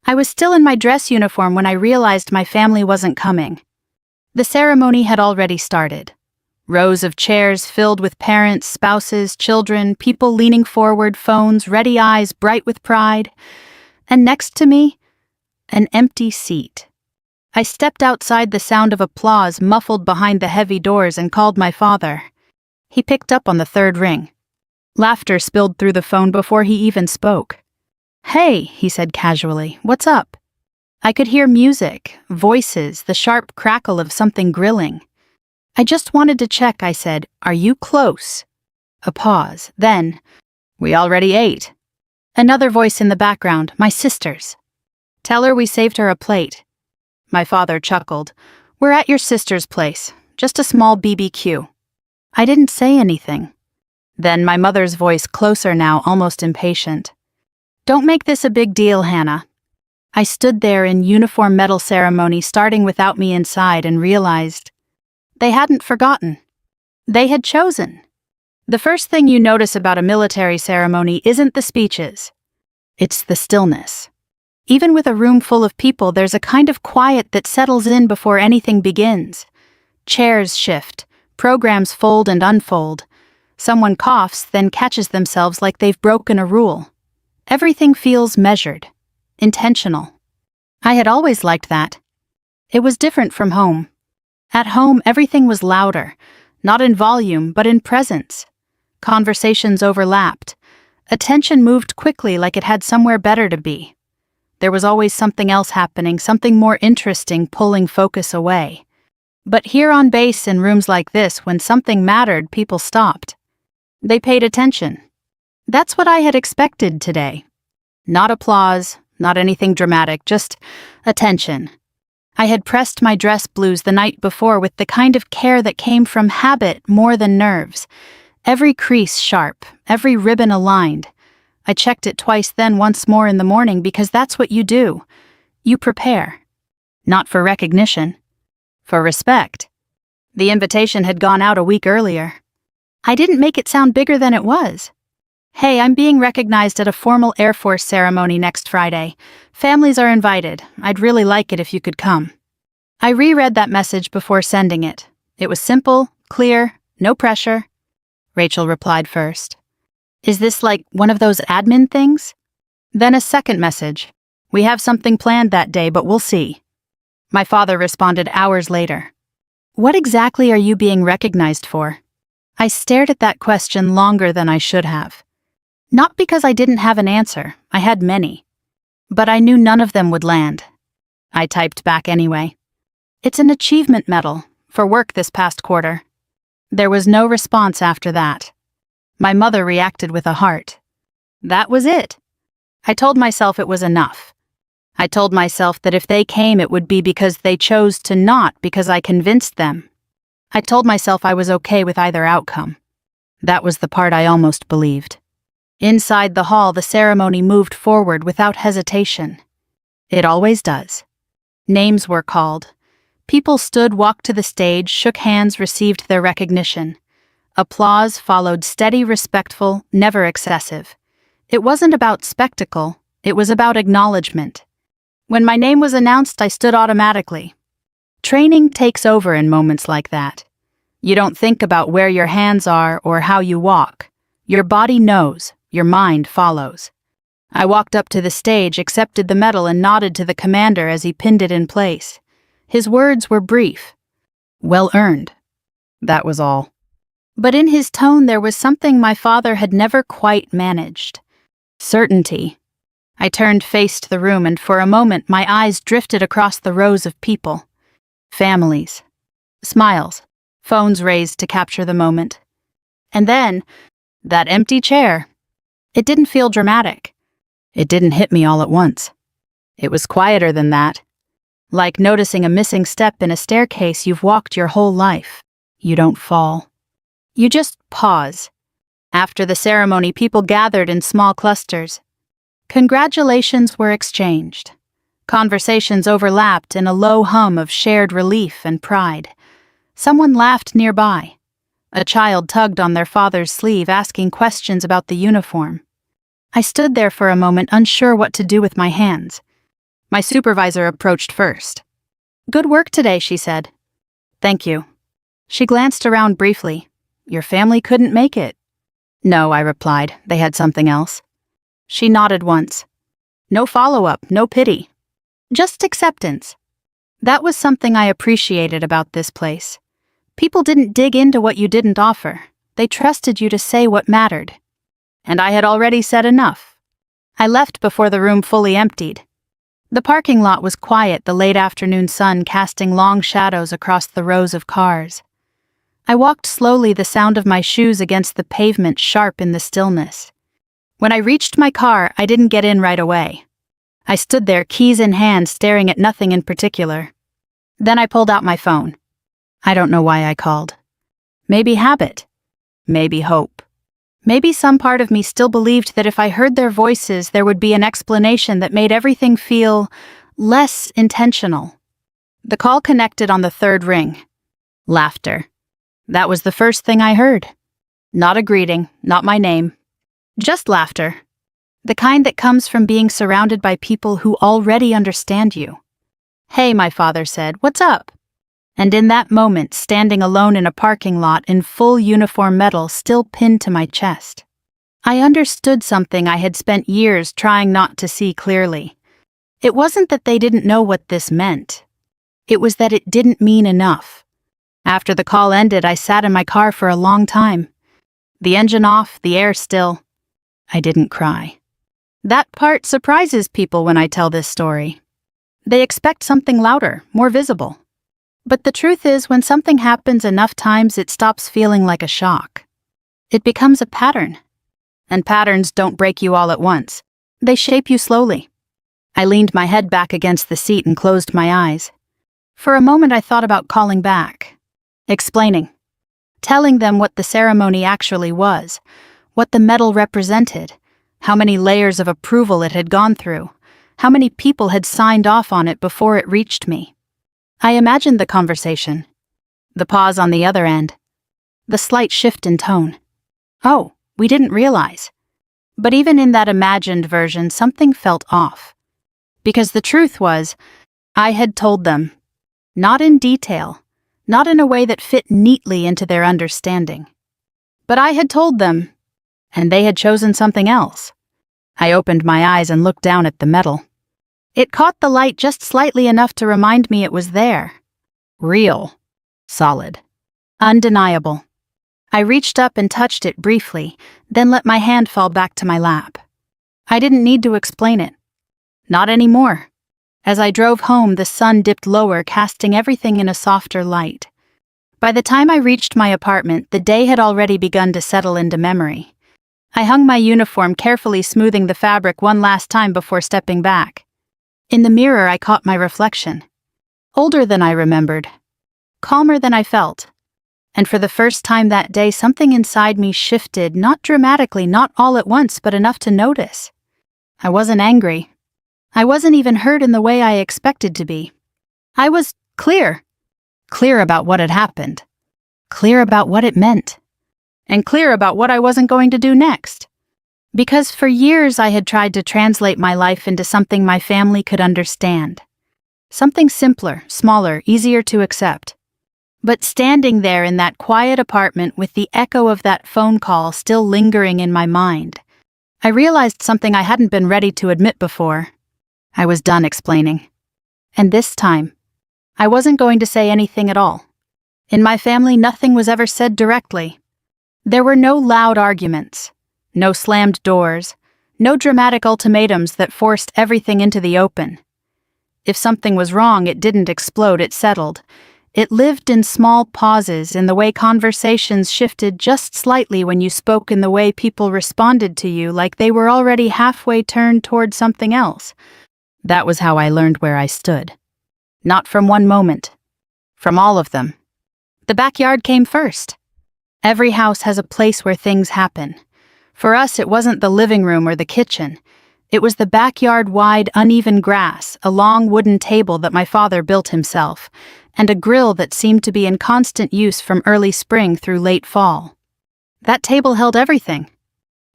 I was still in my dress uniform when I realized my family wasn't coming. The ceremony had already started. Rows of chairs filled with parents, spouses, children, people leaning forward, phones, ready eyes bright with pride. And next to me, an empty seat. I stepped outside the sound of applause muffled behind the heavy doors and called my father. He picked up on the third ring. Laughter spilled through the phone before he even spoke. "Hey," he said casually, "what's up?" I could hear music, voices, the sharp crackle of something grilling. "I just wanted to check," I said. "Are you close?" A pause. Then, "We already ate." Another voice in the background, my sister's. "Tell her we saved her a plate." My father chuckled. "We're at your sister's place. Just a small BBQ." I didn't say anything. Then my mother's voice, closer now, almost impatient. "Don't make this a big deal, Hannah." I stood there in uniform medal ceremony starting without me inside and realized they hadn't forgotten. They had chosen. The first thing you notice about a military ceremony isn't the speeches. It's the stillness. Even with a room full of people, there's a kind of quiet that settles in before anything begins. Chairs shift, programs fold and unfold. Someone coughs, then catches themselves like they've broken a rule. Everything feels measured, intentional. I had always liked that. It was different from home. At home, everything was louder, not in volume, but in presence. Conversations overlapped. Attention moved quickly like it had somewhere better to be. There was always something else happening, something more interesting pulling focus away. But here on base in rooms like this, when something mattered, people stopped. They paid attention. That's what I had expected today. Not applause, not anything dramatic, just attention. I had pressed my dress blues the night before with the kind of care that came from habit more than nerves. Every crease sharp, every ribbon aligned. I checked it twice, then once more in the morning, because that's what you do. You prepare. Not for recognition. For respect. The invitation had gone out a week earlier. I didn't make it sound bigger than it was. "Hey, I'm being recognized at a formal Air Force ceremony next Friday. Families are invited. I'd really like it if you could come." I reread that message before sending it. It was simple, clear, no pressure. Rachel replied first. "Is this like one of those admin things?" Then a second message. "We have something planned that day, but we'll see." My father responded hours later. "What exactly are you being recognized for?" I stared at that question longer than I should have. Not because I didn't have an answer, I had many. But I knew none of them would land. I typed back anyway. "It's an achievement medal for work this past quarter." There was no response after that. My mother reacted with a heart. That was it. I told myself it was enough. I told myself that if they came, it would be because they chose to, not because I convinced them. I told myself I was okay with either outcome. That was the part I almost believed. Inside the hall, the ceremony moved forward without hesitation. It always does. Names were called. People stood, walked to the stage, shook hands, received their recognition. Applause followed, steady, respectful, never excessive. It wasn't about spectacle, it was about acknowledgement. When my name was announced, I stood automatically. Training takes over in moments like that. You don't think about where your hands are or how you walk. Your body knows. Your mind follows. I walked up to the stage, accepted the medal, and nodded to the commander as he pinned it in place. His words were brief. "Well earned." That was all. But in his tone there was something my father had never quite managed. Certainty. I turned, faced the room, and for a moment my eyes drifted across the rows of people. Families. Smiles. Phones raised to capture the moment. And then, that empty chair. It didn't feel dramatic. It didn't hit me all at once. It was quieter than that. Like noticing a missing step in a staircase you've walked your whole life. You don't fall. You just pause. After the ceremony, people gathered in small clusters. Congratulations were exchanged. Conversations overlapped in a low hum of shared relief and pride. Someone laughed nearby. A child tugged on their father's sleeve, asking questions about the uniform. I stood there for a moment, unsure what to do with my hands. My supervisor approached first. "Good work today," she said. "Thank you." She glanced around briefly. "Your family couldn't make it." "No," I replied. "They had something else." She nodded once. No follow-up, no pity. Just acceptance. That was something I appreciated about this place. People didn't dig into what you didn't offer. They trusted you to say what mattered. And I had already said enough. I left before the room fully emptied. The parking lot was quiet, the late afternoon sun casting long shadows across the rows of cars. I walked slowly, the sound of my shoes against the pavement sharp in the stillness. When I reached my car, I didn't get in right away. I stood there, keys in hand, staring at nothing in particular. Then I pulled out my phone. I don't know why I called. Maybe habit. Maybe hope. Maybe some part of me still believed that if I heard their voices, there would be an explanation that made everything feel less intentional. The call connected on the third ring. Laughter. That was the first thing I heard. Not a greeting, not my name. Just laughter. The kind that comes from being surrounded by people who already understand you. "Hey," my father said, "what's up?" And in that moment, standing alone in a parking lot in full uniform metal still pinned to my chest, I understood something I had spent years trying not to see clearly. It wasn't that they didn't know what this meant. It was that it didn't mean enough. After the call ended, I sat in my car for a long time. The engine off, the air still. I didn't cry. That part surprises people when I tell this story. They expect something louder, more visible. But the truth is, when something happens enough times, it stops feeling like a shock. It becomes a pattern. And patterns don't break you all at once. They shape you slowly. I leaned my head back against the seat and closed my eyes. For a moment I thought about calling back. Explaining. Telling them what the ceremony actually was. What the medal represented. How many layers of approval it had gone through. How many people had signed off on it before it reached me. I imagined the conversation. The pause on the other end. The slight shift in tone. "Oh, we didn't realize." But even in that imagined version, something felt off. Because the truth was, I had told them. Not in detail. Not in a way that fit neatly into their understanding. But I had told them, and they had chosen something else. I opened my eyes and looked down at the medal. It caught the light just slightly enough to remind me it was there. Real. Solid. Undeniable. I reached up and touched it briefly, then let my hand fall back to my lap. I didn't need to explain it. Not anymore. As I drove home, the sun dipped lower, casting everything in a softer light. By the time I reached my apartment, the day had already begun to settle into memory. I hung my uniform, carefully smoothing the fabric one last time before stepping back. In the mirror, I caught my reflection. Older than I remembered. Calmer than I felt. And for the first time that day, something inside me shifted, not dramatically, not all at once, but enough to notice. I wasn't angry. I wasn't even hurt in the way I expected to be. I was clear. Clear about what had happened. Clear about what it meant. And clear about what I wasn't going to do next. Because for years I had tried to translate my life into something my family could understand. Something simpler, smaller, easier to accept. But standing there in that quiet apartment with the echo of that phone call still lingering in my mind, I realized something I hadn't been ready to admit before. I was done explaining. And this time, I wasn't going to say anything at all. In my family, nothing was ever said directly. There were no loud arguments. No slammed doors, no dramatic ultimatums that forced everything into the open. If something was wrong, it didn't explode, it settled. It lived in small pauses, in the way conversations shifted just slightly when you spoke, in the way people responded to you like they were already halfway turned toward something else. That was how I learned where I stood. Not from one moment. From all of them. The backyard came first. Every house has a place where things happen. For us, it wasn't the living room or the kitchen. It was the backyard, wide, uneven grass, a long wooden table that my father built himself, and a grill that seemed to be in constant use from early spring through late fall. That table held everything.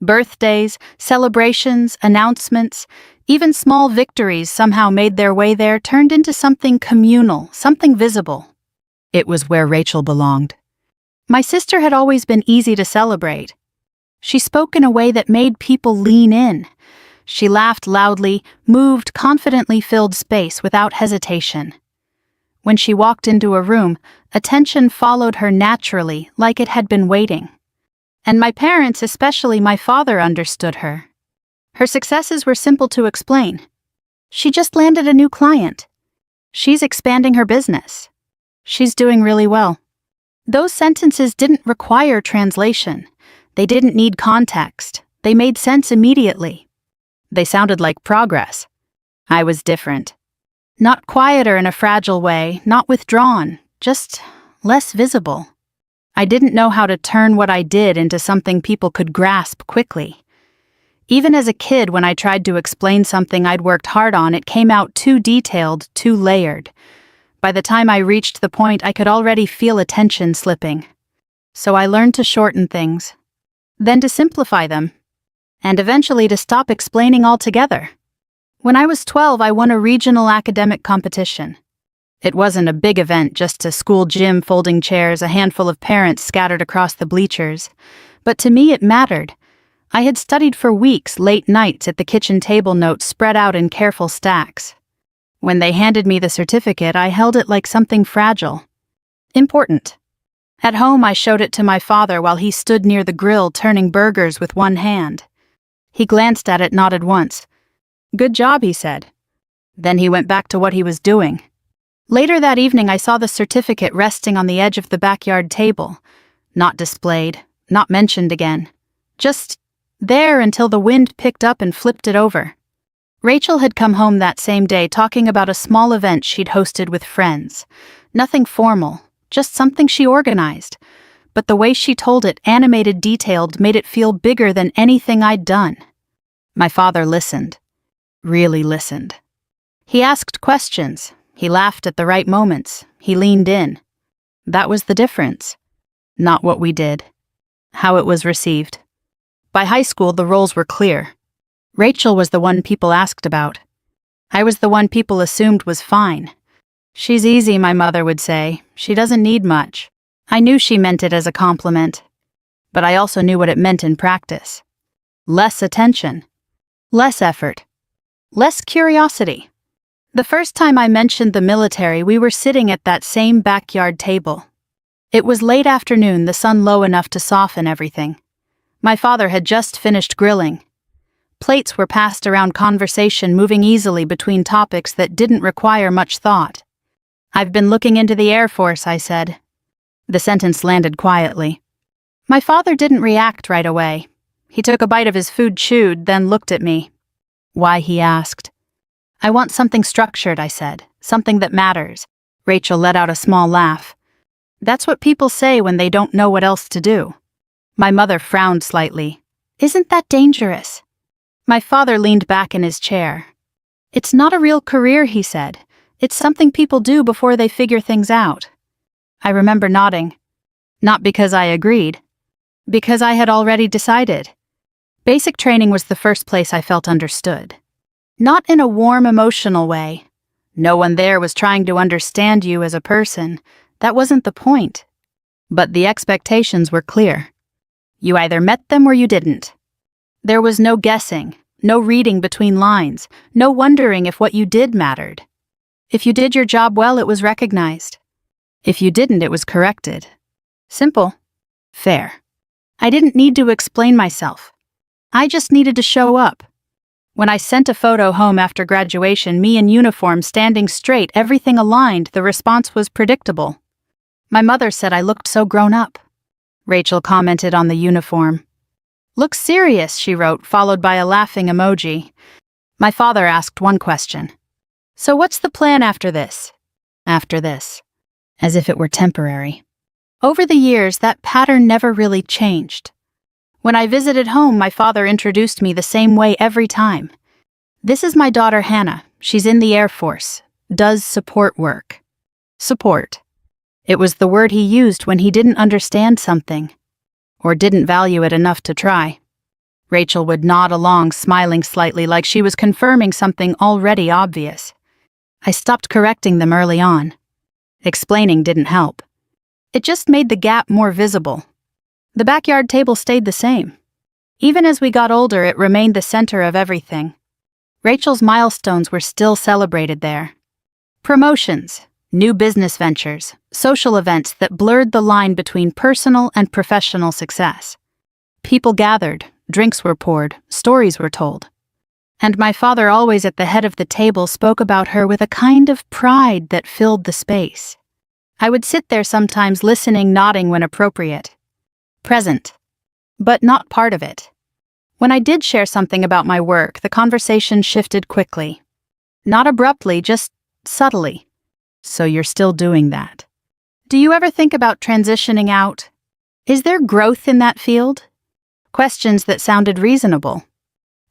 Birthdays, celebrations, announcements, Even small victories somehow made their way there, turned into something communal, something visible. It was where Rachel belonged. My sister had always been easy to celebrate. She spoke in a way that made people lean in. She laughed loudly, moved, confidently filled space without hesitation. When she walked into a room, attention followed her naturally, like it had been waiting. And my parents, especially my father, understood her. Her successes were simple to explain. She just landed a new client. She's expanding her business. She's doing really well. Those sentences didn't require translation. They didn't need context. They made sense immediately. They sounded like progress. I was different. Not quieter in a fragile way, not withdrawn, just less visible. I didn't know how to turn what I did into something people could grasp quickly. Even as a kid, when I tried to explain something I'd worked hard on, it came out too detailed, too layered. By the time I reached the point, I could already feel attention slipping. So I learned to shorten things, then to simplify them, and eventually to stop explaining altogether. When I was 12, I won a regional academic competition. It wasn't a big event, just a school gym, folding chairs, a handful of parents scattered across the bleachers. But to me, it mattered. I had studied for weeks, late nights at the kitchen table, notes spread out in careful stacks. When they handed me the certificate, I held it like something fragile. Important. At home, I showed it to my father while he stood near the grill turning burgers with one hand. He glanced at it, nodded once. "Good job," he said. Then he went back to what he was doing. Later that evening, I saw the certificate resting on the edge of the backyard table. Not displayed, not mentioned again. Just there until the wind picked up and flipped it over. Rachel had come home that same day talking about a small event she'd hosted with friends. Nothing formal, just something she organized. But the way she told it, animated, detailed, made it feel bigger than anything I'd done. My father listened. Really listened. He asked questions. He laughed at the right moments. He leaned in. That was the difference. Not what we did. How it was received. By high school, the roles were clear. Rachel was the one people asked about. I was the one people assumed was fine. "She's easy," my mother would say. "She doesn't need much." I knew she meant it as a compliment. But I also knew what it meant in practice. Less attention. Less effort. Less curiosity. The first time I mentioned the military, we were sitting at that same backyard table. It was late afternoon, the sun low enough to soften everything. My father had just finished grilling. Plates were passed around, conversation moving easily between topics that didn't require much thought. "I've been looking into the Air Force," I said. The sentence landed quietly. My father didn't react right away. He took a bite of his food, chewed, then looked at me. "Why?" he asked. "I want something structured," I said. "Something that matters." Rachel let out a small laugh. "That's what people say when they don't know what else to do." My mother frowned slightly. "Isn't that dangerous?" My father leaned back in his chair. "It's not a real career," he said. "It's something people do before they figure things out." I remember nodding. Not because I agreed. Because I had already decided. Basic training was the first place I felt understood. Not in a warm, emotional way. No one there was trying to understand you as a person. That wasn't the point. But the expectations were clear. You either met them or you didn't. There was no guessing, no reading between lines, no wondering if what you did mattered. If you did your job well, it was recognized. If you didn't, it was corrected. Simple. Fair. I didn't need to explain myself. I just needed to show up. When I sent a photo home after graduation, me in uniform, standing straight, everything aligned, the response was predictable. My mother said I looked so grown up. Rachel commented on the uniform. "Looks serious," she wrote, followed by a laughing emoji. My father asked one question. "So what's the plan after this?" After this. As if it were temporary. Over the years, that pattern never really changed. When I visited home, my father introduced me the same way every time. "This is my daughter Hannah. She's in the Air Force. Does support work." Support. It was the word he used when he didn't understand something, or didn't value it enough to try. Rachel would nod along, smiling slightly like she was confirming something already obvious. I stopped correcting them early on. Explaining didn't help. It just made the gap more visible. The backyard table stayed the same. Even as we got older, it remained the center of everything. Rachel's milestones were still celebrated there. Promotions, new business ventures, social events that blurred the line between personal and professional success. People gathered, drinks were poured, stories were told. And my father, always at the head of the table, spoke about her with a kind of pride that filled the space. I would sit there sometimes, listening, nodding when appropriate. Present, but not part of it. When I did share something about my work, the conversation shifted quickly. Not abruptly, just subtly. So you're still doing that. Do you ever think about transitioning out? Is there growth in that field? Questions that sounded reasonable,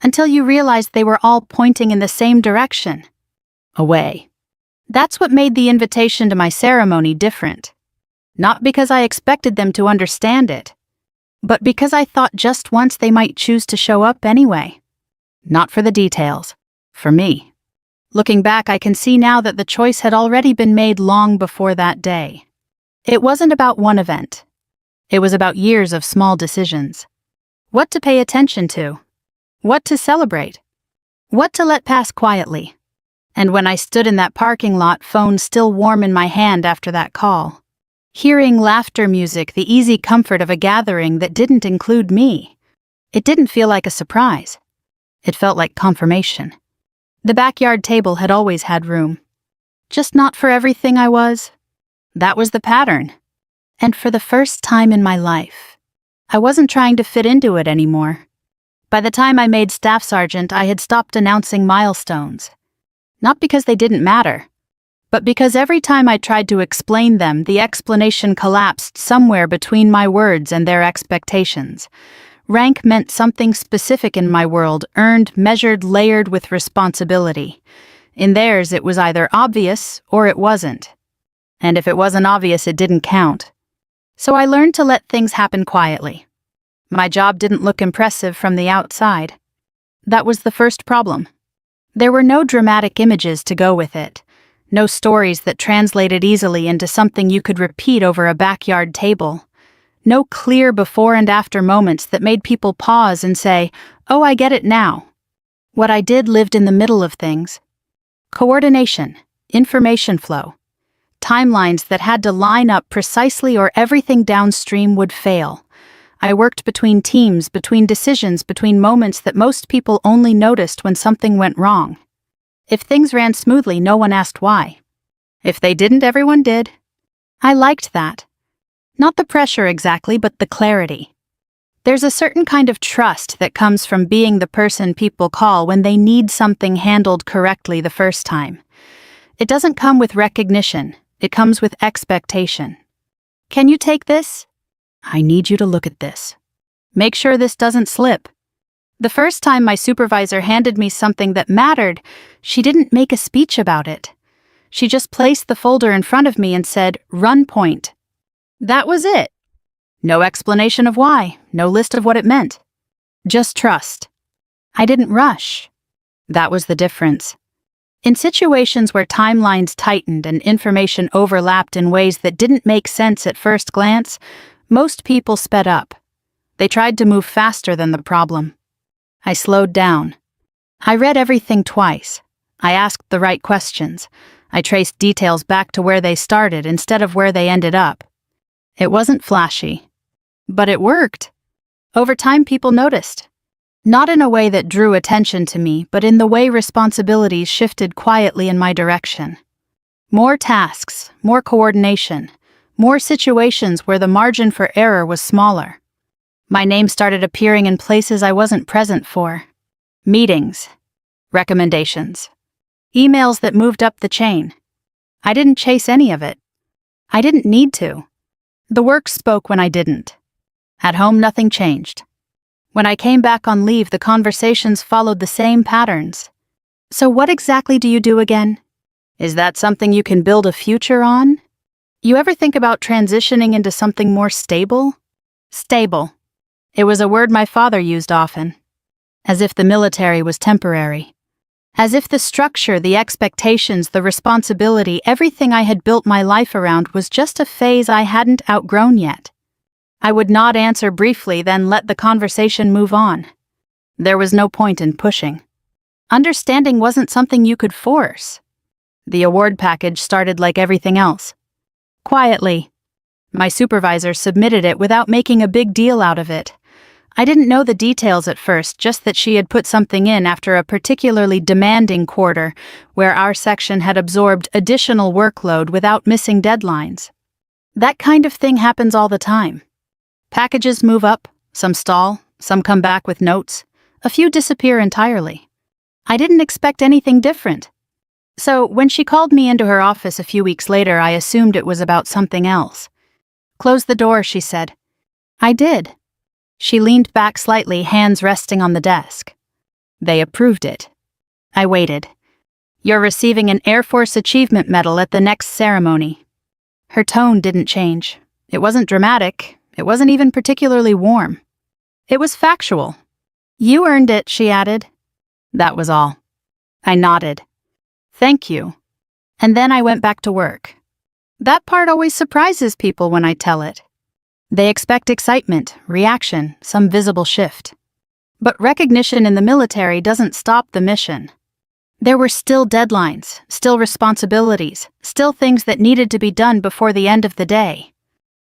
until you realized they were all pointing in the same direction. Away. That's what made the invitation to my ceremony different. Not because I expected them to understand it, but because I thought just once they might choose to show up anyway. Not for the details. For me. Looking back, I can see now that the choice had already been made long before that day. It wasn't about one event. It was about years of small decisions. What to pay attention to. What to celebrate. What to let pass quietly. And when I stood in that parking lot, phone still warm in my hand after that call, hearing laughter music, the easy comfort of a gathering that didn't include me, it didn't feel like a surprise. It felt like confirmation. The backyard table had always had room. Just not for everything I was. That was the pattern. And for the first time in my life, I wasn't trying to fit into it anymore. By the time I made staff sergeant, I had stopped announcing milestones. Not because they didn't matter, but because every time I tried to explain them, the explanation collapsed somewhere between my words and their expectations. Rank meant something specific in my world, earned, measured, layered with responsibility. In theirs, it was either obvious or it wasn't. And if it wasn't obvious, it didn't count. So I learned to let things happen quietly. My job didn't look impressive from the outside. That was the first problem. There were no dramatic images to go with it. No stories that translated easily into something you could repeat over a backyard table. No clear before and after moments that made people pause and say, "Oh, I get it now." What I did lived in the middle of things. Coordination, information flow, timelines that had to line up precisely or everything downstream would fail. I worked between teams, between decisions, between moments that most people only noticed when something went wrong. If things ran smoothly, no one asked why. If they didn't, everyone did. I liked that. Not the pressure exactly, but the clarity. There's a certain kind of trust that comes from being the person people call when they need something handled correctly the first time. It doesn't come with recognition, it comes with expectation. Can you take this? I need you to look at this. Make sure this doesn't slip. The first time my supervisor handed me something that mattered, she didn't make a speech about it. She just placed the folder in front of me and said, "Run point." That was it. No explanation of why, no list of what it meant. Just trust. I didn't rush. That was the difference. In situations where timelines tightened and information overlapped in ways that didn't make sense at first glance, most people sped up. They tried to move faster than the problem. I slowed down. I read everything twice. I asked the right questions. I traced details back to where they started instead of where they ended up. It wasn't flashy, but it worked. Over time, people noticed. Not in a way that drew attention to me, but in the way responsibilities shifted quietly in my direction. More tasks, more coordination, more situations where the margin for error was smaller. My name started appearing in places I wasn't present for. Meetings, recommendations, emails that moved up the chain. I didn't chase any of it. I didn't need to. The work spoke when I didn't. At home, nothing changed. When I came back on leave, the conversations followed the same patterns. So what exactly do you do again? Is that something you can build a future on? You ever think about transitioning into something more stable? Stable. It was a word my father used often. As if the military was temporary. As if the structure, the expectations, the responsibility, everything I had built my life around was just a phase I hadn't outgrown yet. I would nod, answer briefly, then let the conversation move on. There was no point in pushing. Understanding wasn't something you could force. The award package started like everything else. Quietly. My supervisor submitted it without making a big deal out of it. I didn't know the details at first, just that she had put something in after a particularly demanding quarter, where our section had absorbed additional workload without missing deadlines. That kind of thing happens all the time. Packages move up, some stall, some come back with notes, a few disappear entirely. I didn't expect anything different. So when she called me into her office a few weeks later, I assumed it was about something else. "Close the door," she said. I did. She leaned back slightly, hands resting on the desk. "They approved it." I waited. "You're receiving an Air Force Achievement Medal at the next ceremony." Her tone didn't change. It wasn't dramatic. It wasn't even particularly warm. It was factual. "You earned it," she added. That was all. I nodded. "Thank you." And then I went back to work. That part always surprises people when I tell it. They expect excitement, reaction, some visible shift. But recognition in the military doesn't stop the mission. There were still deadlines, still responsibilities, still things that needed to be done before the end of the day.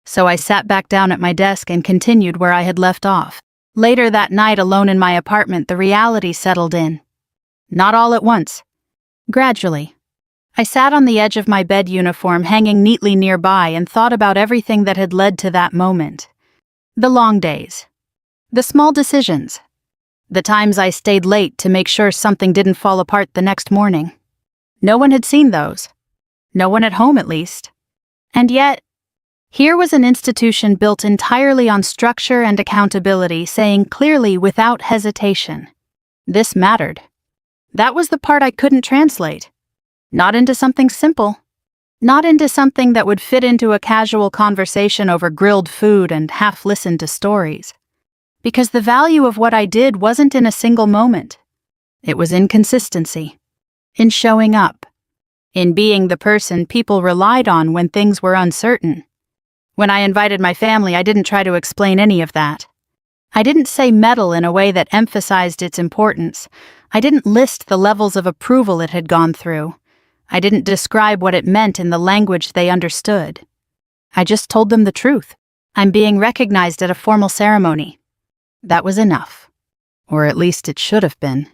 So I sat back down at my desk and continued where I had left off. Later that night, alone in my apartment, the reality settled in. Not all at once. Gradually. I sat on the edge of my bed, uniform hanging neatly nearby, and thought about everything that had led to that moment. The long days. The small decisions. The times I stayed late to make sure something didn't fall apart the next morning. No one had seen those. No one at home, at least. And yet, here was an institution built entirely on structure and accountability, saying clearly, without hesitation, this mattered. That was the part I couldn't translate. Not into something simple. Not into something that would fit into a casual conversation over grilled food and half-listened to stories. Because the value of what I did wasn't in a single moment. It was in consistency. In showing up. In being the person people relied on when things were uncertain. When I invited my family, I didn't try to explain any of that. I didn't say medal in a way that emphasized its importance. I didn't list the levels of approval it had gone through. I didn't describe what it meant in the language they understood. I just told them the truth. I'm being recognized at a formal ceremony. That was enough. Or at least it should have been.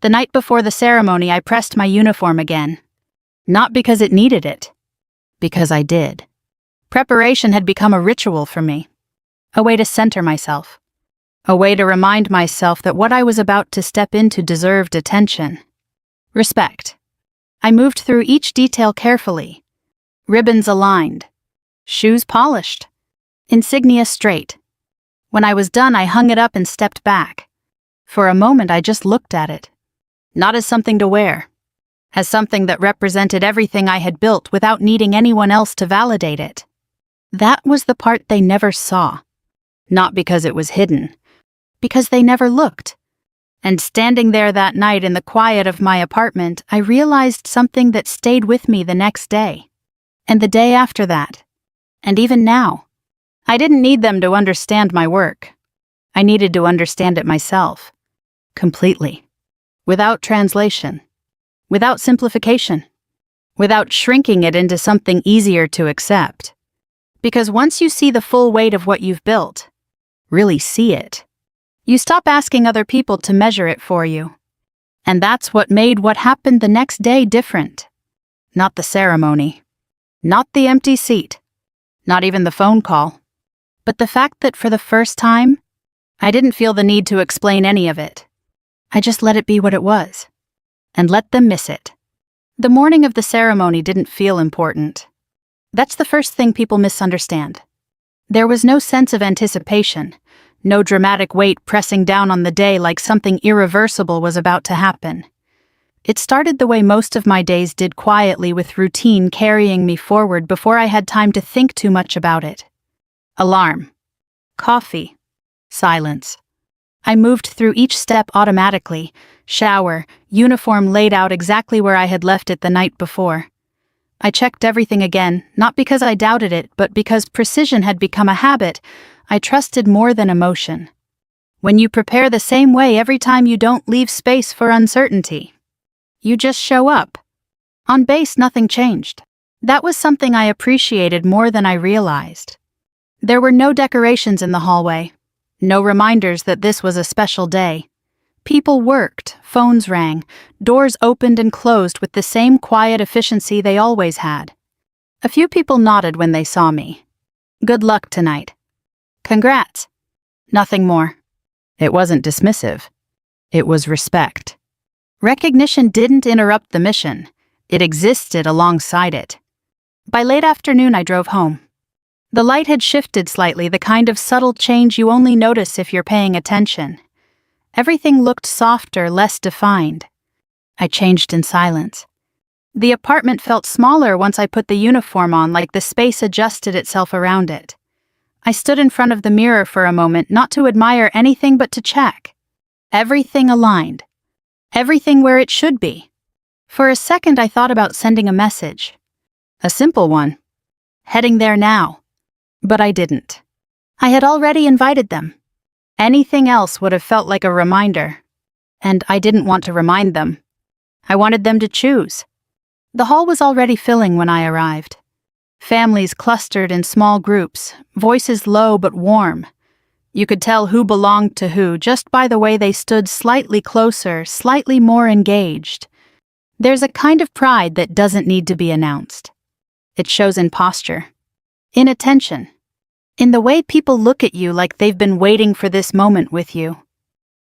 The night before the ceremony, I pressed my uniform again. Not because it needed it. Because I did. Preparation had become a ritual for me. A way to center myself. A way to remind myself that what I was about to step into deserved attention. Respect. I moved through each detail carefully. Ribbons aligned. Shoes polished. Insignia straight. When I was done, I hung it up and stepped back. For a moment, I just looked at it. Not as something to wear. As something that represented everything I had built without needing anyone else to validate it. That was the part they never saw. Not because it was hidden. Because they never looked. And standing there that night in the quiet of my apartment, I realized something that stayed with me the next day. And the day after that. And even now. I didn't need them to understand my work. I needed to understand it myself. Completely. Without translation. Without simplification. Without shrinking it into something easier to accept. Because once you see the full weight of what you've built, really see it, you stop asking other people to measure it for you. And that's what made what happened the next day different. Not the ceremony. Not the empty seat. Not even the phone call. But the fact that for the first time, I didn't feel the need to explain any of it. I just let it be what it was. And let them miss it. The morning of the ceremony didn't feel important. That's the first thing people misunderstand. There was no sense of anticipation. No dramatic weight pressing down on the day like something irreversible was about to happen. It started the way most of my days did, quietly, with routine carrying me forward before I had time to think too much about it. Alarm. Coffee. Silence. I moved through each step automatically: shower, uniform laid out exactly where I had left it the night before. I checked everything again, not because I doubted it, but because precision had become a habit I trusted more than emotion. When you prepare the same way every time, you don't leave space for uncertainty. You just show up. On base, nothing changed. That was something I appreciated more than I realized. There were no decorations in the hallway, no reminders that this was a special day. People worked, phones rang, doors opened and closed with the same quiet efficiency they always had. A few people nodded when they saw me. Good luck tonight. Congrats. Nothing more. It wasn't dismissive. It was respect. Recognition didn't interrupt the mission. It existed alongside it. By late afternoon, I drove home. The light had shifted slightly, the kind of subtle change you only notice if you're paying attention. Everything looked softer, less defined. I changed in silence. The apartment felt smaller once I put the uniform on, like the space adjusted itself around it. I stood in front of the mirror for a moment, not to admire anything but to check. Everything aligned. Everything where it should be. For a second, I thought about sending a message. A simple one. Heading there now. But I didn't. I had already invited them. Anything else would have felt like a reminder. And I didn't want to remind them. I wanted them to choose. The hall was already filling when I arrived. Families clustered in small groups, voices low but warm. You could tell who belonged to who just by the way they stood slightly closer, slightly more engaged. There's a kind of pride that doesn't need to be announced. It shows in posture, in attention, in the way people look at you like they've been waiting for this moment with you.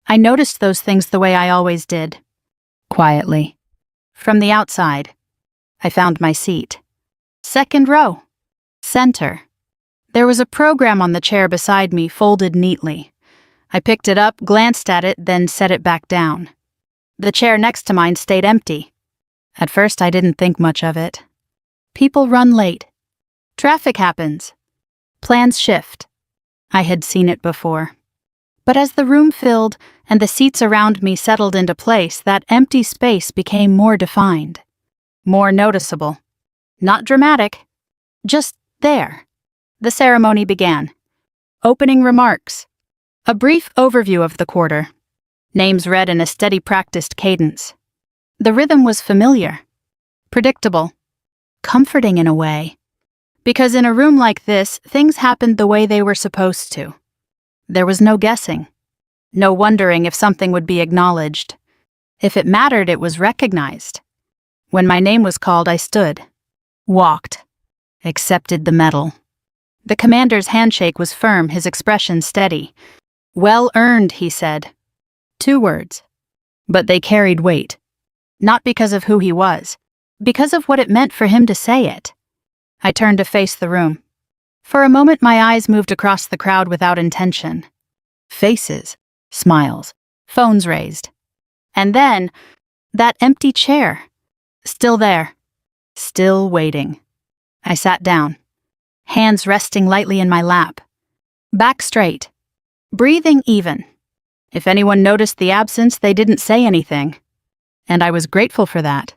I noticed those things the way I always did. Quietly. From the outside. I found my seat. Second row. Center. There was a program on the chair beside me, folded neatly. I picked it up, glanced at it, then set it back down. The chair next to mine stayed empty. At first, I didn't think much of it. People run late. Traffic happens. Plans shift. I had seen it before. But as the room filled and the seats around me settled into place, that empty space became more defined. More noticeable. Not dramatic. Just there. The ceremony began. Opening remarks. A brief overview of the quarter. Names read in a steady, practiced cadence. The rhythm was familiar. Predictable. Comforting in a way. Because in a room like this, things happened the way they were supposed to. There was no guessing. No wondering if something would be acknowledged. If it mattered, it was recognized. When my name was called, I stood. Walked. Accepted the medal. The commander's handshake was firm, his expression steady. Well earned, he said. 2 words. But they carried weight. Not because of who he was, because of what it meant for him to say it. I turned to face the room. For a moment, my eyes moved across the crowd without intention. Faces, smiles, phones raised. And then, that empty chair. Still there. Still waiting. I sat down. Hands resting lightly in my lap. Back straight. Breathing even. If anyone noticed the absence, they didn't say anything. And I was grateful for that.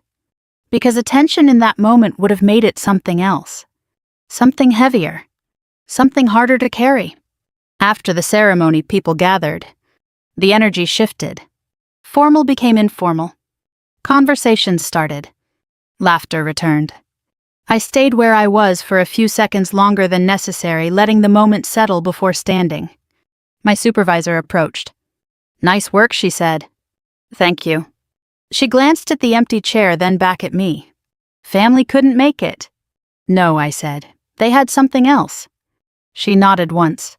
Because attention in that moment would have made it something else. Something heavier. Something harder to carry. After the ceremony, people gathered. The energy shifted. Formal became informal. Conversations started. Laughter returned. I stayed where I was for a few seconds longer than necessary, letting the moment settle before standing. My supervisor approached. Nice work, she said. Thank you. She glanced at the empty chair, then back at me. Family couldn't make it. No, I said. They had something else. She nodded once.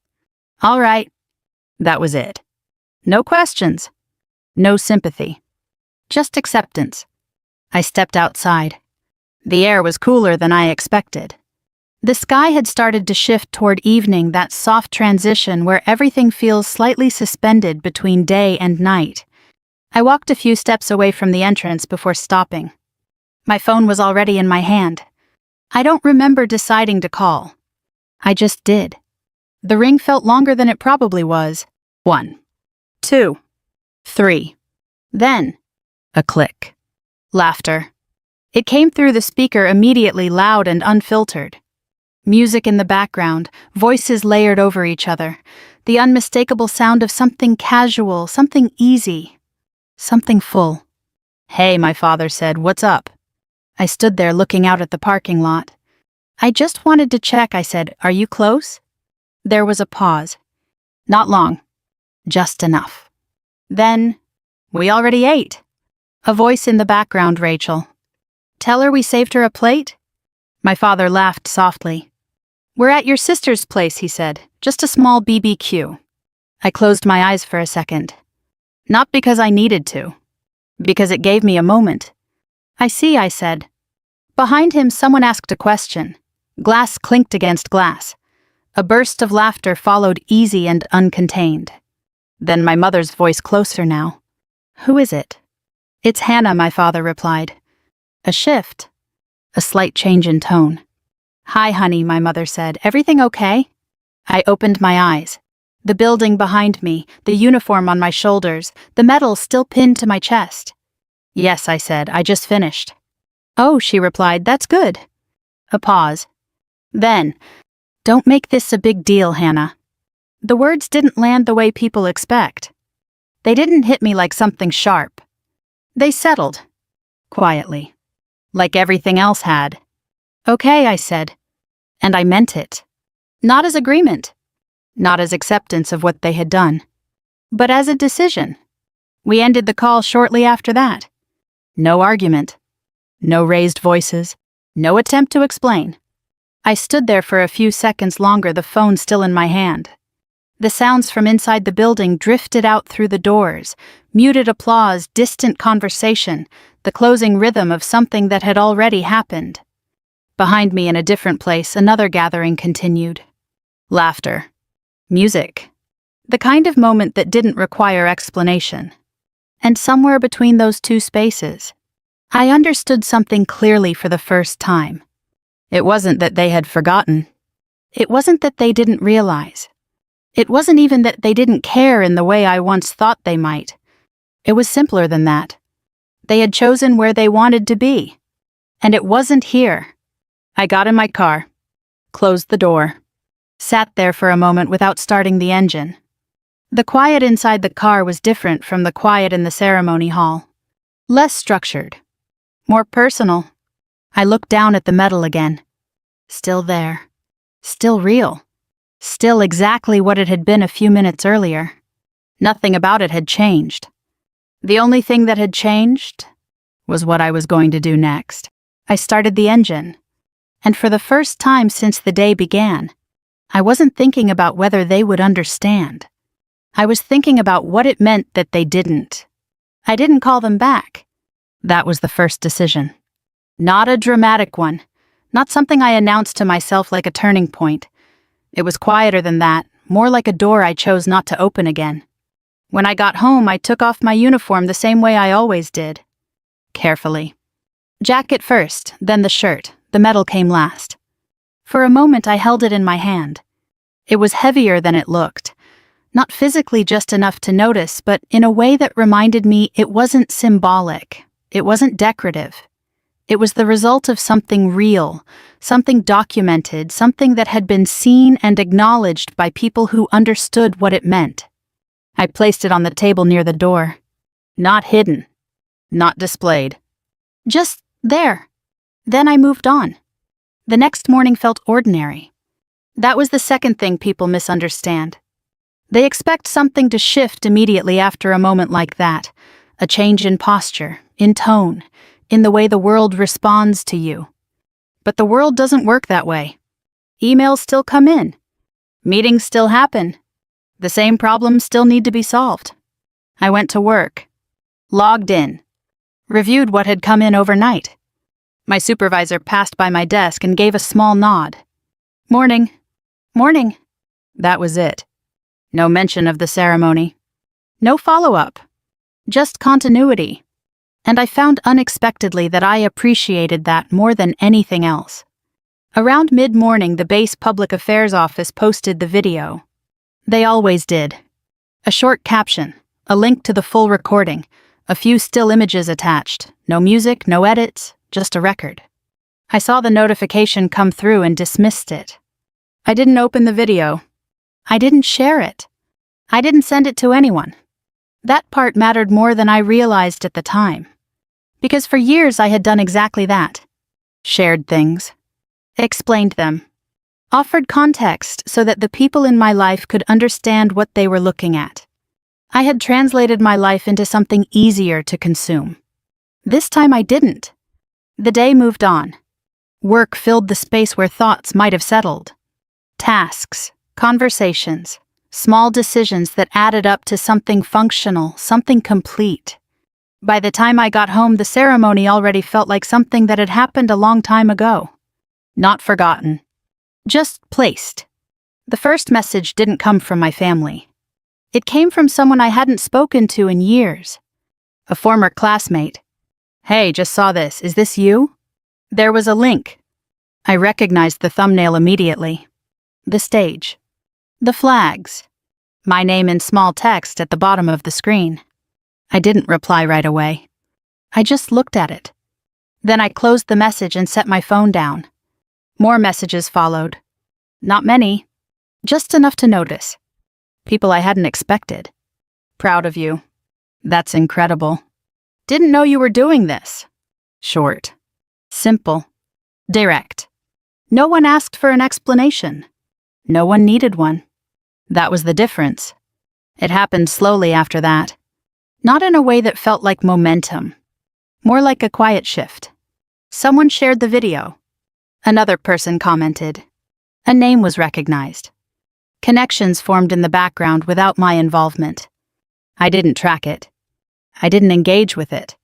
All right. That was it. No questions. No sympathy. Just acceptance. I stepped outside. The air was cooler than I expected. The sky had started to shift toward evening, that soft transition where everything feels slightly suspended between day and night. I walked a few steps away from the entrance before stopping. My phone was already in my hand. I don't remember deciding to call. I just did. The ring felt longer than it probably was. 1, 2, 3. Then, a click. Laughter. It came through the speaker immediately, loud and unfiltered. Music in the background, voices layered over each other, the unmistakable sound of something casual, something easy, something full. "Hey," my father said, "what's up?" I stood there looking out at the parking lot. "I just wanted to check," I said. "Are you close?" There was a pause. Not long. Just enough. Then, "We already ate." A voice in the background, "Rachel. Tell her we saved her a plate?" My father laughed softly. "We're at your sister's place," he said. "Just a small BBQ." I closed my eyes for a second. Not because I needed to. Because it gave me a moment. "I see," I said. Behind him, someone asked a question. Glass clinked against glass. A burst of laughter followed, easy and uncontained. Then my mother's voice, closer now. "Who is it?" "It's Hannah," my father replied. A shift. A slight change in tone. "Hi, honey," my mother said. "Everything okay?" I opened my eyes. The building behind me, the uniform on my shoulders, the medal still pinned to my chest. "Yes," I said. "I just finished." "Oh," she replied. "That's good." A pause. Then, "Don't make this a big deal, Hannah." The words didn't land the way people expect. They didn't hit me like something sharp. They settled. Quietly. Like everything else had. "Okay," I said. And I meant it. Not as agreement. Not as acceptance of what they had done. But as a decision. We ended the call shortly after that. No argument. No raised voices. No attempt to explain. I stood there for a few seconds longer, the phone still in my hand. The sounds from inside the building drifted out through the doors, muted applause, distant conversation, the closing rhythm of something that had already happened. Behind me in a different place, another gathering continued. Laughter. Music. The kind of moment that didn't require explanation. And somewhere between those two spaces, I understood something clearly for the first time. It wasn't that they had forgotten. It wasn't that they didn't realize. It wasn't even that they didn't care in the way I once thought they might. It was simpler than that. They had chosen where they wanted to be. And it wasn't here. I got in my car, closed the door, sat there for a moment without starting the engine. The quiet inside the car was different from the quiet in the ceremony hall. Less structured. More personal. I looked down at the medal again. Still there. Still real. Still exactly what it had been a few minutes earlier. Nothing about it had changed. The only thing that had changed was what I was going to do next. I started the engine. And for the first time since the day began, I wasn't thinking about whether they would understand. I was thinking about what it meant that they didn't. I didn't call them back. That was the first decision. Not a dramatic one. Not something I announced to myself like a turning point. It was quieter than that, more like a door I chose not to open again. When I got home, I took off my uniform the same way I always did. Carefully. Jacket first, then the shirt. The medal came last. For a moment, I held it in my hand. It was heavier than it looked. Not physically just enough to notice, but in a way that reminded me it wasn't symbolic. It wasn't decorative. It was the result of something real, something documented, something that had been seen and acknowledged by people who understood what it meant. I placed it on the table near the door. Not hidden. Not displayed. Just there. Then I moved on. The next morning felt ordinary. That was the second thing people misunderstand. They expect something to shift immediately after a moment like that. A change in posture, in tone, in the way the world responds to you. But the world doesn't work that way. Emails still come in. Meetings still happen. The same problems still need to be solved. I went to work. Logged in. Reviewed what had come in overnight. My supervisor passed by my desk and gave a small nod. "Morning." "Morning." That was it. No mention of the ceremony. No follow-up. Just continuity. And I found unexpectedly that I appreciated that more than anything else. Around mid-morning, the base public affairs office posted the video. They always did. A short caption, A link to the full recording, a few still images attached, no music, no edits, just a record. I saw the notification come through and dismissed it. I didn't open the video. I didn't share it. I didn't send it to anyone. That part mattered more than I realized at the time. Because for years I had done exactly that. Shared things. Explained them. Offered context so that the people in my life could understand what they were looking at. I had translated my life into something easier to consume. This time I didn't. The day moved on. Work filled the space where thoughts might have settled. Tasks, conversations, small decisions that added up to something functional, something complete. By the time I got home, the ceremony already felt like something that had happened a long time ago. Not forgotten. Just placed. The first message didn't come from my family. It came from someone I hadn't spoken to in years. A former classmate. "Hey, just saw this. Is this you?" There was a link. I recognized the thumbnail immediately. The stage. The flags. My name in small text at the bottom of the screen. I didn't reply right away. I just looked at it. Then I closed the message and set my phone down. More messages followed. Not many. Just enough to notice. People I hadn't expected. "Proud of you. That's incredible. Didn't know you were doing this." Short. Simple. Direct. No one asked for an explanation. No one needed one. That was the difference. It happened slowly after that. Not in a way that felt like momentum. More like a quiet shift. Someone shared the video. Another person commented. A name was recognized. Connections formed in the background without my involvement. I didn't track it. I didn't engage with it.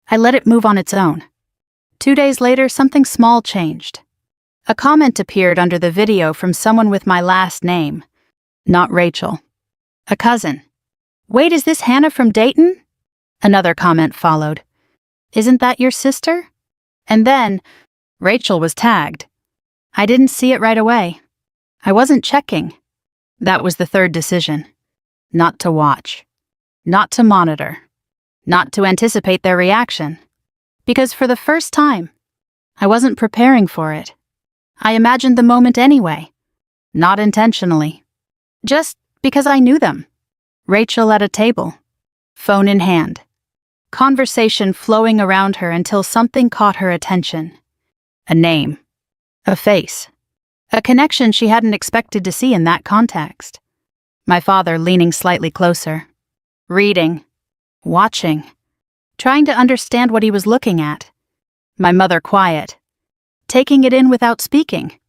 I let it move on its own. 2 days later, something small changed. A comment appeared under the video from someone with my last name. Not Rachel. A cousin. "Wait, is this Hannah from Dayton?" Another comment followed. "Isn't that your sister?" And then, Rachel was tagged. I didn't see it right away. I wasn't checking. That was the third decision. Not to watch. Not to monitor. Not to anticipate their reaction. Because for the first time, I wasn't preparing for it. I imagined the moment anyway. Not intentionally. Just because I knew them. Rachel at a table. Phone in hand. Conversation flowing around her until something caught her attention. A name. A face. A connection she hadn't expected to see in that context. My father leaning slightly closer. Reading. Watching. Trying to understand what he was looking at. My mother quiet. Taking it in without speaking.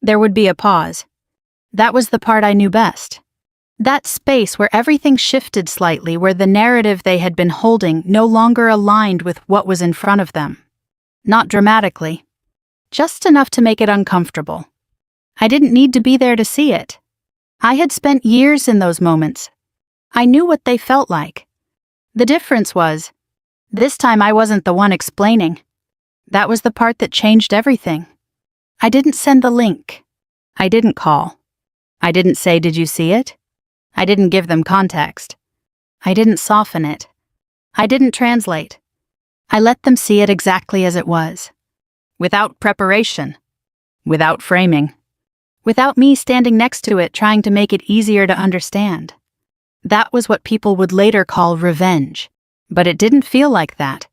There would be a pause. That was the part I knew best. That space where everything shifted slightly, where the narrative they had been holding no longer aligned with what was in front of them. Not dramatically. Just enough to make it uncomfortable. I didn't need to be there to see it. I had spent years in those moments. I knew what they felt like. The difference was, this time I wasn't the one explaining. That was the part that changed everything. I didn't send the link. I didn't call. I didn't say, "Did you see it?" I didn't give them context. I didn't soften it. I didn't translate. I let them see it exactly as it was. Without preparation. Without framing. Without me standing next to it trying to make it easier to understand. That was what people would later call revenge. But it didn't feel like that.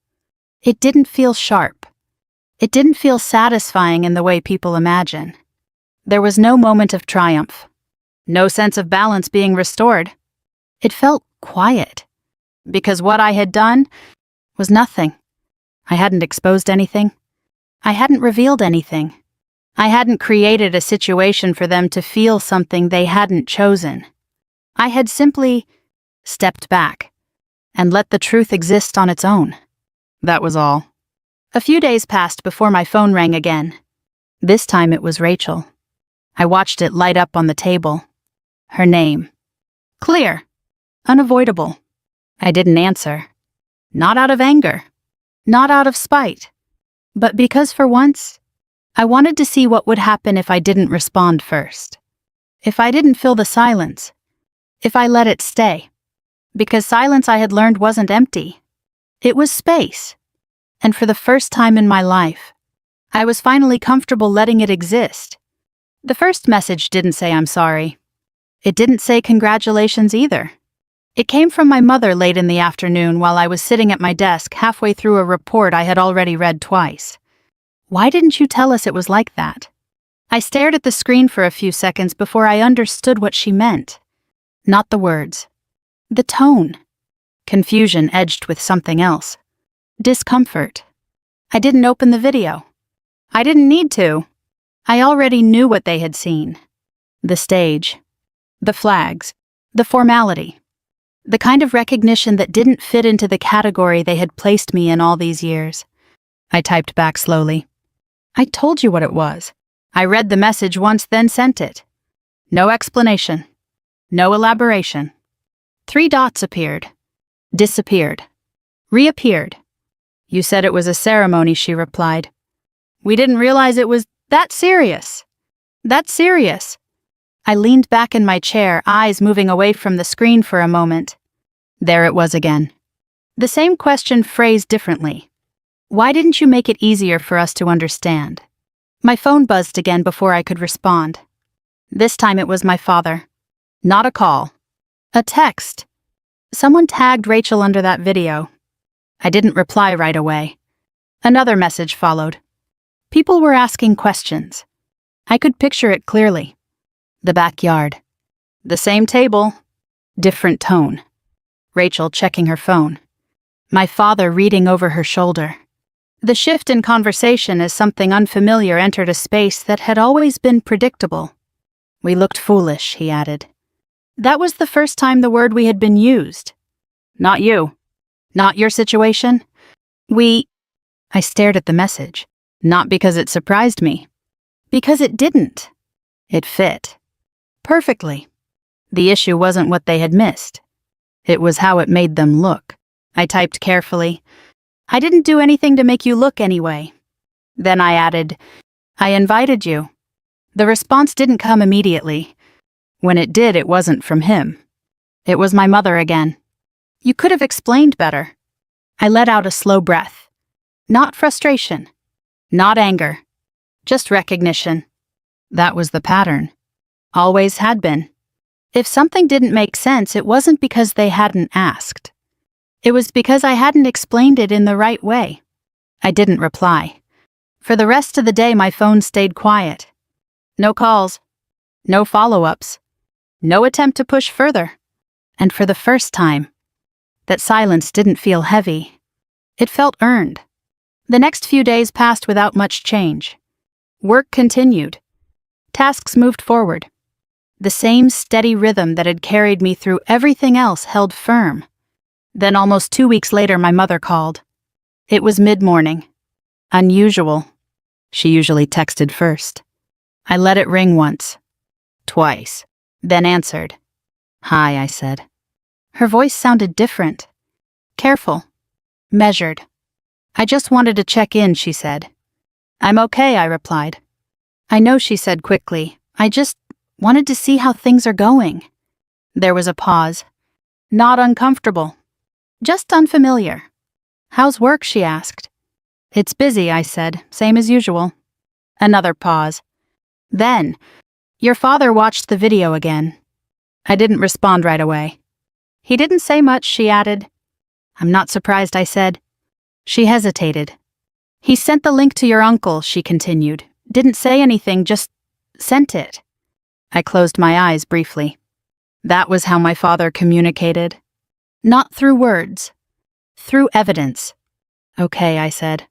It didn't feel sharp. It didn't feel satisfying in the way people imagine. There was no moment of triumph. No sense of balance being restored. It felt quiet. Because what I had done was nothing. I hadn't exposed anything. I hadn't revealed anything. I hadn't created a situation for them to feel something they hadn't chosen. I had simply stepped back and let the truth exist on its own. That was all. A few days passed before my phone rang again. This time it was Rachel. I watched it light up on the table. Her name. Clear. Unavoidable. I didn't answer. Not out of anger. Not out of spite. But because for once, I wanted to see what would happen if I didn't respond first. If I didn't fill the silence. If I let it stay. Because silence, I had learned, wasn't empty. It was space. And for the first time in my life, I was finally comfortable letting it exist. The first message didn't say I'm sorry. It didn't say congratulations either. It came from my mother late in the afternoon while I was sitting at my desk halfway through a report I had already read twice. Why didn't you tell us it was like that? I stared at the screen for a few seconds before I understood what she meant. Not the words. The tone. Confusion edged with something else. Discomfort. I didn't open the video. I didn't need to. I already knew what they had seen. The stage. The flags. The formality. The kind of recognition that didn't fit into the category they had placed me in all these years. I typed back slowly. I told you what it was. I read the message once, then sent it. No explanation. No elaboration. 3 dots appeared. Disappeared. Reappeared. You said it was a ceremony, she replied. We didn't realize it was that serious. That serious. I leaned back in my chair, eyes moving away from the screen for a moment. There it was again. The same question phrased differently. Why didn't you make it easier for us to understand? My phone buzzed again before I could respond. This time it was my father. Not a call. A text. Someone tagged Rachel under that video. I didn't reply right away. Another message followed. People were asking questions. I could picture it clearly. The backyard. The same table. Different tone. Rachel checking her phone. My father reading over her shoulder. The shift in conversation as something unfamiliar entered a space that had always been predictable. We looked foolish, he added. That was the first time the word we had been used. Not you. Not your situation. I stared at the message, not because it surprised me. Because it didn't. It fit. Perfectly. The issue wasn't what they had missed. It was how it made them look. I typed carefully. I didn't do anything to make you look anyway. Then I added, I invited you. The response didn't come immediately. When it did, it wasn't from him. It was my mother again. You could have explained better. I let out a slow breath. Not frustration. Not anger. Just recognition. That was the pattern. Always had been. If something didn't make sense, it wasn't because they hadn't asked. It was because I hadn't explained it in the right way. I didn't reply. For the rest of the day, my phone stayed quiet. No calls. No follow-ups. No attempt to push further. And for the first time, that silence didn't feel heavy. It felt earned. The next few days passed without much change. Work continued. Tasks moved forward. The same steady rhythm that had carried me through everything else held firm. Then almost 2 weeks later, my mother called. It was mid-morning. Unusual. She usually texted first. I let it ring once. Twice. Then answered. Hi, I said. Her voice sounded different. Careful. Measured. I just wanted to check in, she said. I'm okay, I replied. I know, she said quickly. I just wanted to see how things are going. There was a pause. Not uncomfortable. Just unfamiliar. How's work, she asked. It's busy, I said, same as usual. Another pause. Then, your father watched the video again. I didn't respond right away. He didn't say much, she added. I'm not surprised, I said. She hesitated. He sent the link to your uncle, she continued. Didn't say anything, just sent it. I closed my eyes briefly. That was how my father communicated. Not through words. Through evidence. Okay, I said.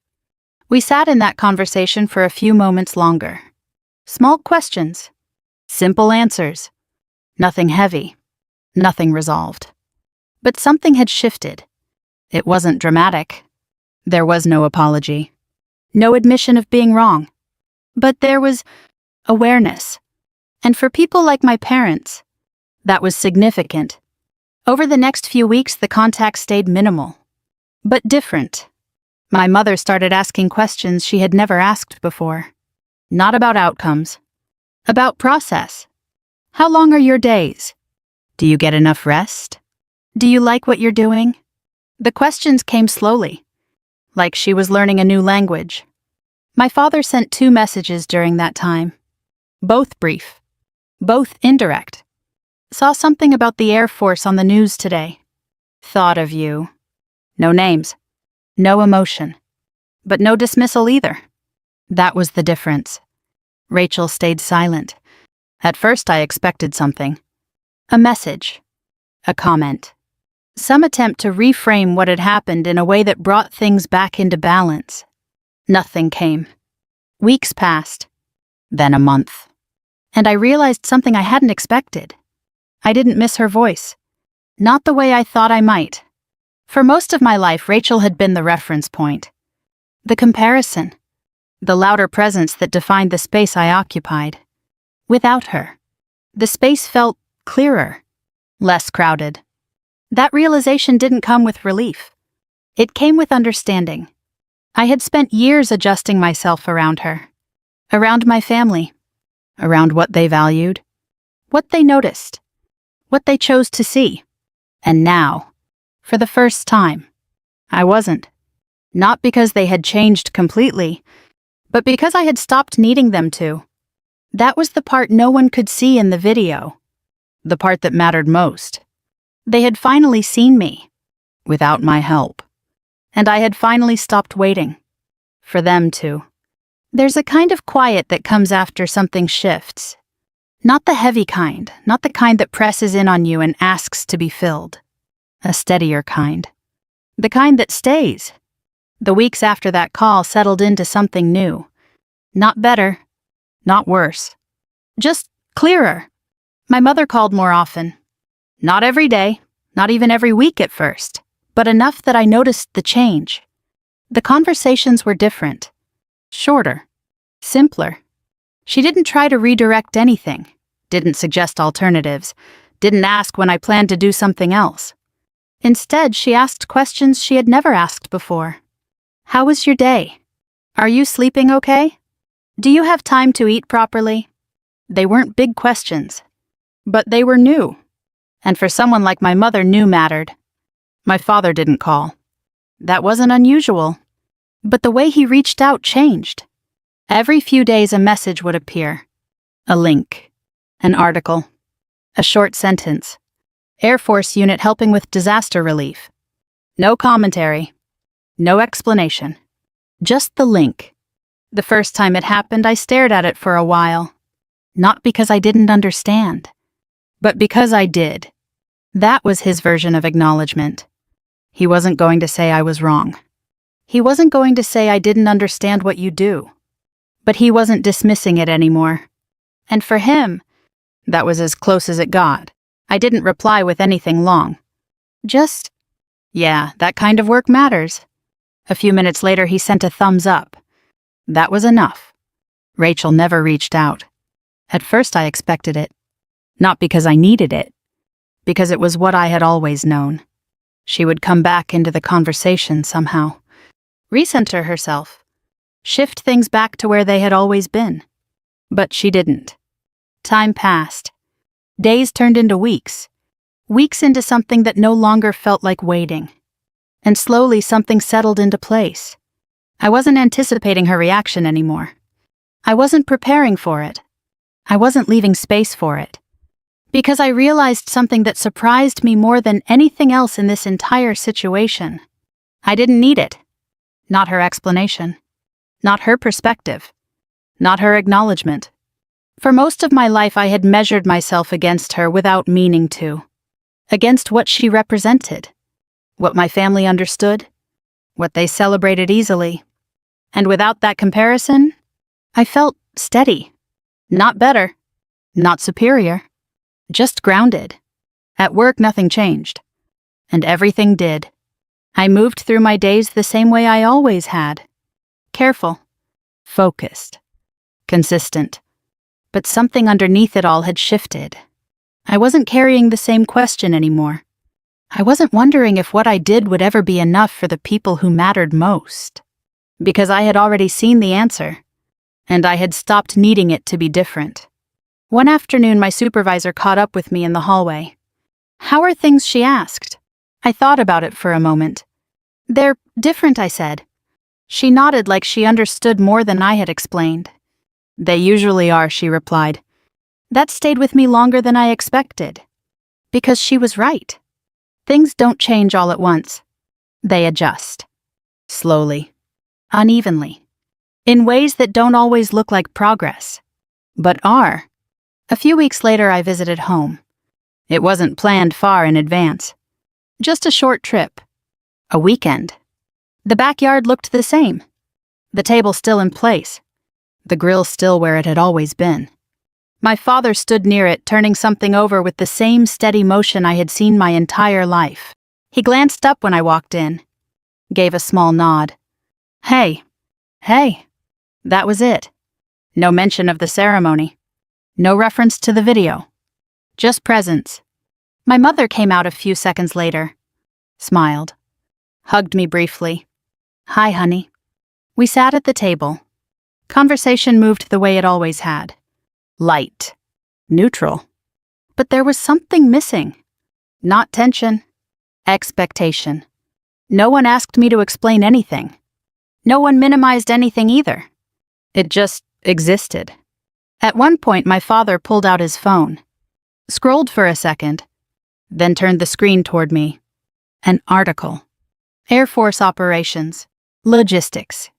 We sat in that conversation for a few moments longer. Small questions. Simple answers. Nothing heavy. Nothing resolved. But something had shifted. It wasn't dramatic. There was no apology. No admission of being wrong. But there was awareness. And for people like my parents, that was significant. Over the next few weeks, the contact stayed minimal. But different. My mother started asking questions she had never asked before. Not about outcomes. About process. How long are your days? Do you get enough rest? Do you like what you're doing? The questions came slowly, like she was learning a new language. My father sent 2 messages during that time. Both brief. Both indirect. Saw something about the Air Force on the news today. Thought of you. No names. No emotion. But no dismissal either. That was the difference. Rachel stayed silent. At first I expected something. A message. A comment. Some attempt to reframe what had happened in a way that brought things back into balance. Nothing came. Weeks passed. Then a month. And I realized something I hadn't expected. I didn't miss her voice. Not the way I thought I might. For most of my life, Rachel had been the reference point. The comparison. The louder presence that defined the space I occupied. Without her, the space felt clearer, less crowded. That realization didn't come with relief. It came with understanding. I had spent years adjusting myself around her, around my family, around what they valued, what they noticed, what they chose to see. And now, for the first time, I wasn't. Not because they had changed completely, but because I had stopped needing them to. That was the part no one could see in the video, the part that mattered most. They had finally seen me, without my help. And I had finally stopped waiting. For them to. There's a kind of quiet that comes after something shifts. Not the heavy kind, not the kind that presses in on you and asks to be filled. A steadier kind. The kind that stays. The weeks after that call settled into something new. Not better. Not worse. Just clearer. My mother called more often. Not every day, not even every week at first, but enough that I noticed the change. The conversations were different. Shorter. Simpler. She didn't try to redirect anything, didn't suggest alternatives, didn't ask when I planned to do something else. Instead, she asked questions she had never asked before. How was your day? Are you sleeping okay? Do you have time to eat properly? They weren't big questions, but they were new. And for someone like my mother, new mattered. My father didn't call. That wasn't unusual. But the way he reached out changed. Every few days a message would appear. A link. An article. A short sentence. Air Force unit helping with disaster relief. No commentary. No explanation. Just the link. The first time it happened, I stared at it for a while. Not because I didn't understand, but because I did. That was his version of acknowledgement. He wasn't going to say I was wrong. He wasn't going to say I didn't understand what you do. But he wasn't dismissing it anymore. And for him, that was as close as it got. I didn't reply with anything long. Just, yeah, that kind of work matters. A few minutes later, he sent a thumbs up. That was enough. Rachel never reached out. At first, I expected it. Not because I needed it. Because it was what I had always known. She would come back into the conversation somehow. Recenter herself. Shift things back to where they had always been. But she didn't. Time passed. Days turned into weeks. Weeks into something that no longer felt like waiting. And slowly something settled into place. I wasn't anticipating her reaction anymore. I wasn't preparing for it. I wasn't leaving space for it. Because I realized something that surprised me more than anything else in this entire situation. I didn't need it. Not her explanation. Not her perspective. Not her acknowledgement. For most of my life, I had measured myself against her without meaning to. Against what she represented. What my family understood. What they celebrated easily. And without that comparison, I felt steady. Not better. Not superior. Just grounded. At work, nothing changed. And everything did. I moved through my days the same way I always had. Careful. Focused. Consistent. But something underneath it all had shifted. I wasn't carrying the same question anymore. I wasn't wondering if what I did would ever be enough for the people who mattered most. Because I had already seen the answer. And I had stopped needing it to be different. One afternoon, my supervisor caught up with me in the hallway. "How are things?" she asked. I thought about it for a moment. They're different, I said. She nodded like she understood more than I had explained. They usually are, she replied. That stayed with me longer than I expected. Because she was right. Things don't change all at once. They adjust. Slowly. Unevenly. In ways that don't always look like progress. But are. A few weeks later, I visited home. It wasn't planned far in advance. Just a short trip. A weekend. The backyard looked the same. The table still in place. The grill still where it had always been. My father stood near it, turning something over with the same steady motion I had seen my entire life. He glanced up when I walked in. Gave a small nod. Hey. That was it. No mention of the ceremony. No reference to the video. Just presents. My mother came out a few seconds later. Smiled. Hugged me briefly. Hi, honey. We sat at the table. Conversation moved the way it always had. Light. Neutral. But there was something missing. Not tension. Expectation. No one asked me to explain anything. No one minimized anything either. It just existed. At one point, my father pulled out his phone. Scrolled for a second. Then turned the screen toward me. An article. Air Force operations. Logistics.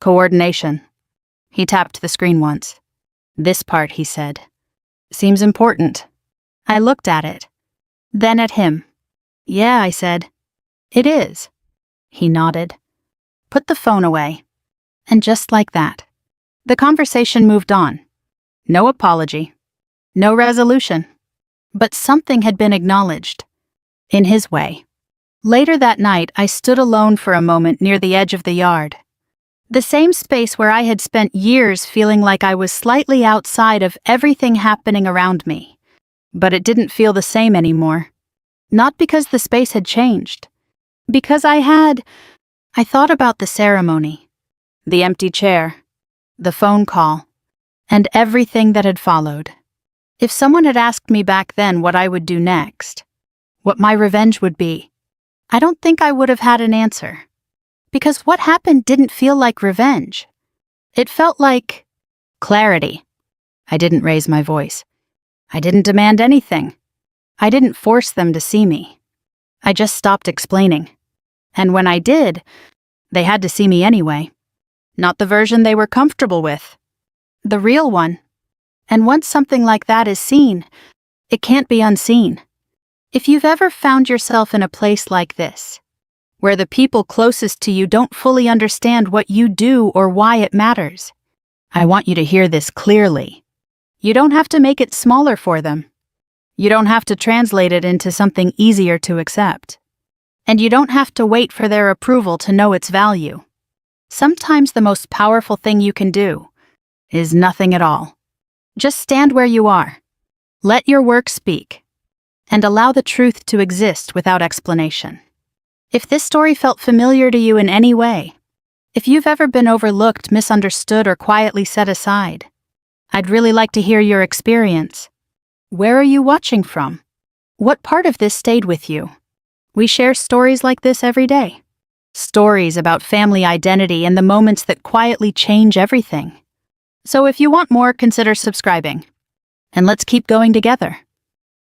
Coordination. He tapped the screen once. This part, he said. Seems important. I looked at it. Then at him. Yeah, I said. It is. He nodded. Put the phone away. And just like that, the conversation moved on. No apology. No resolution. But something had been acknowledged. In his way. Later that night, I stood alone for a moment near the edge of the yard. The same space where I had spent years feeling like I was slightly outside of everything happening around me. But it didn't feel the same anymore. Not because the space had changed. Because I thought about the ceremony, the empty chair, the phone call, and everything that had followed. If someone had asked me back then what I would do next, what my revenge would be, I don't think I would have had an answer. Because what happened didn't feel like revenge. It felt like clarity. I didn't raise my voice. I didn't demand anything. I didn't force them to see me. I just stopped explaining. And when I did, they had to see me anyway. Not the version they were comfortable with. The real one. And once something like that is seen, it can't be unseen. If you've ever found yourself in a place like this, where the people closest to you don't fully understand what you do or why it matters, I want you to hear this clearly. You don't have to make it smaller for them. You don't have to translate it into something easier to accept. And you don't have to wait for their approval to know its value. Sometimes the most powerful thing you can do is nothing at all. Just stand where you are. Let your work speak. And allow the truth to exist without explanation. If this story felt familiar to you in any way, if you've ever been overlooked, misunderstood, or quietly set aside, I'd really like to hear your experience. Where are you watching from? What part of this stayed with you? We share stories like this every day. Stories about family identity and the moments that quietly change everything. So if you want more, consider subscribing. And let's keep going together.